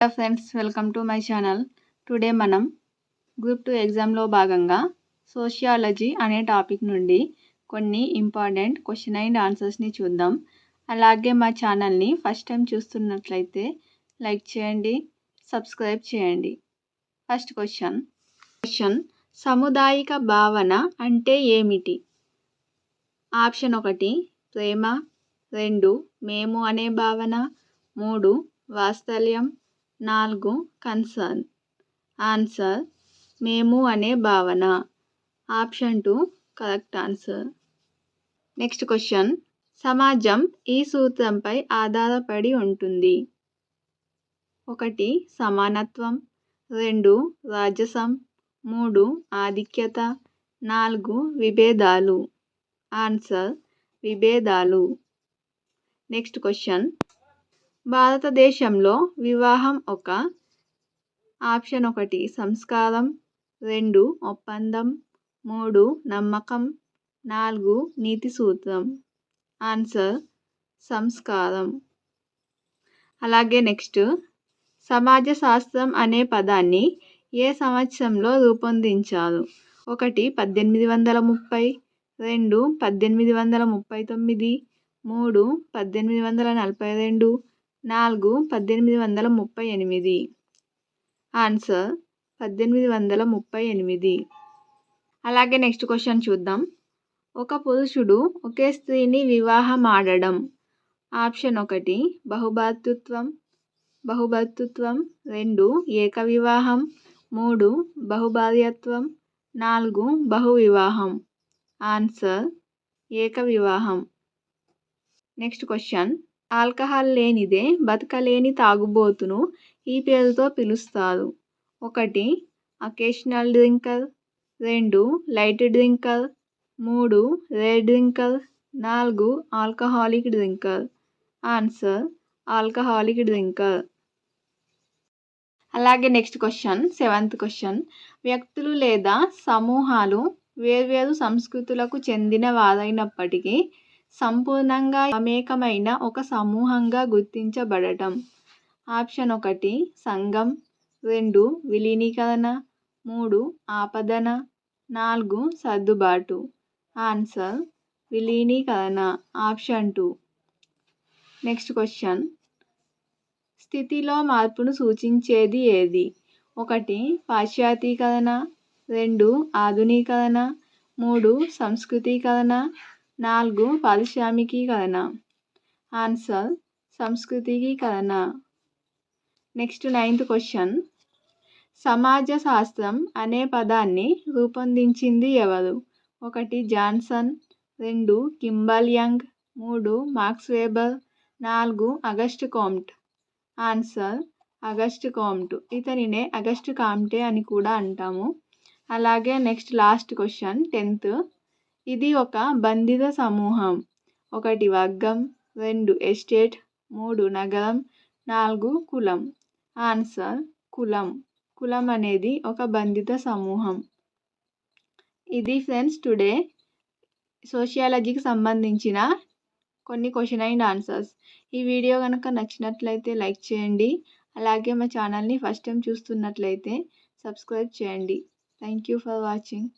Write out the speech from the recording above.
Hello friends, welcome to my channel. Today మనం group 2 ఎగ్జామ్లో భాగంగా సోషియాలజీ అనే టాపిక్ నుండి కొన్ని ఇంపార్టెంట్ క్వశ్చన్ అండ్ ఆన్సర్స్ని చూద్దాం. అలాగే మా ఛానల్ని ఫస్ట్ టైం చూస్తున్నట్లయితే లైక్ చేయండి, సబ్స్క్రైబ్ చేయండి. ఫస్ట్ క్వశ్చన్ సాముదాయిక భావన అంటే ఏమిటి? ఆప్షన్ 1 ప్రేమ, 2 మేము అనే భావన, 3 వాత్సల్యం, 4 కన్సర్న్. ఆన్సర్ మేము అనే భావన. Option 2 correct answer. Next question సమాజం ఈ సూత్రంపై ఆధారపడి ఉంటుంది. 1 సమానత్వం, 2 రాజసం, 3 ఆధిక్యత, 4 విభేదాలు. ఆన్సర్ విభేదాలు. నెక్స్ట్ క్వశ్చన్ భారతదేశంలో వివాహం ఒక ఆప్షన్ 1 సంస్కారం, 2 ఒప్పందం, 3 నమ్మకం, 4 నీతి సూత్రం. ఆన్సర్ సంస్కారం. అలాగే నెక్స్ట్ సమాజ శాస్త్రం అనే పదాన్ని ఏ సంవత్సరంలో రూపొందించారు? 1 1830, 2 1839, 3 1842, 4 1838. ఆన్సర్ 1838. అలాగే నెక్స్ట్ క్వశ్చన్ చూద్దాం. ఒక పురుషుడు ఒకే స్త్రీని వివాహం ఆడడం. ఆప్షన్ 1 బహుభర్తృత్వం, 2 ఏక వివాహం, 3 బహుభార్యత్వం, 4 బహువివాహం. ఆన్సర్ ఏక వివాహం. నెక్స్ట్ క్వశ్చన్ ఆల్కహాల్ లేనిదే బతకలేని తాగుబోతును ఈ పేరుతో పిలుస్తారు. 1 occasional drinker, 2 light drinker, 3 rare drinker, 4 alcoholic drinker. Answer alcoholic drinker. అలాగే నెక్స్ట్ క్వశ్చన్ 7th క్వశ్చన్ వ్యక్తులు లేదా సమూహాలు వేర్వేరు సంస్కృతులకు చెందిన వారైనప్పటికీ సంపూర్ణంగా మమేకమైన ఒక సమూహంగా గుర్తించబడటం. ఆప్షన్ 1 సంఘం, 2 విలీనీకరణ, 3 ఆపదన, 4 సర్దుబాటు. ఆన్సర్ విలీనీకరణ. ఆప్షన్ 2. నెక్స్ట్ క్వశ్చన్ స్థితిలో మార్పును సూచించేది ఏది? 1 పాశ్చాత్యీకరణ, 2 ఆధునీకరణ, 3 సంస్కృతీకరణ, 4 పారిశ్రామికీకరణ. ఆన్సర్ సంస్కృతీకరణ. నెక్స్ట్ 9th క్వశ్చన్ సమాజ శాస్త్రం అనే పదాన్ని రూపొందించింది ఎవరు? 1 Johnson, 2 Kimball Young, 3 Max Weber, 4 Auguste Comte. ఆన్సర్ అగస్ట్ కామ్ట్. ఇతనినే అగస్ట్ కామ్టే అని కూడా అంటాము. అలాగే నెక్స్ట్ లాస్ట్ క్వశ్చన్ 10th ఇది ఒక బంధిత సమూహం. 1 వర్గం, 2 ఎస్టేట్, 3 నగరం, 4 కులం. ఆన్సర్ కులం. కులం అనేది ఒక బంధిత సమూహం. ఇది ఫ్రెండ్స్ టుడే సోషియాలజీకి సంబంధించిన కొన్ని క్వశ్చన్ అండ్ ఆన్సర్స్. ఈ వీడియో కనుక నచ్చినట్లయితే లైక్ చేయండి. అలాగే మా ఛానల్ని ఫస్ట్ టైం చూస్తున్నట్లయితే సబ్స్క్రైబ్ చేయండి. Thank you for watching.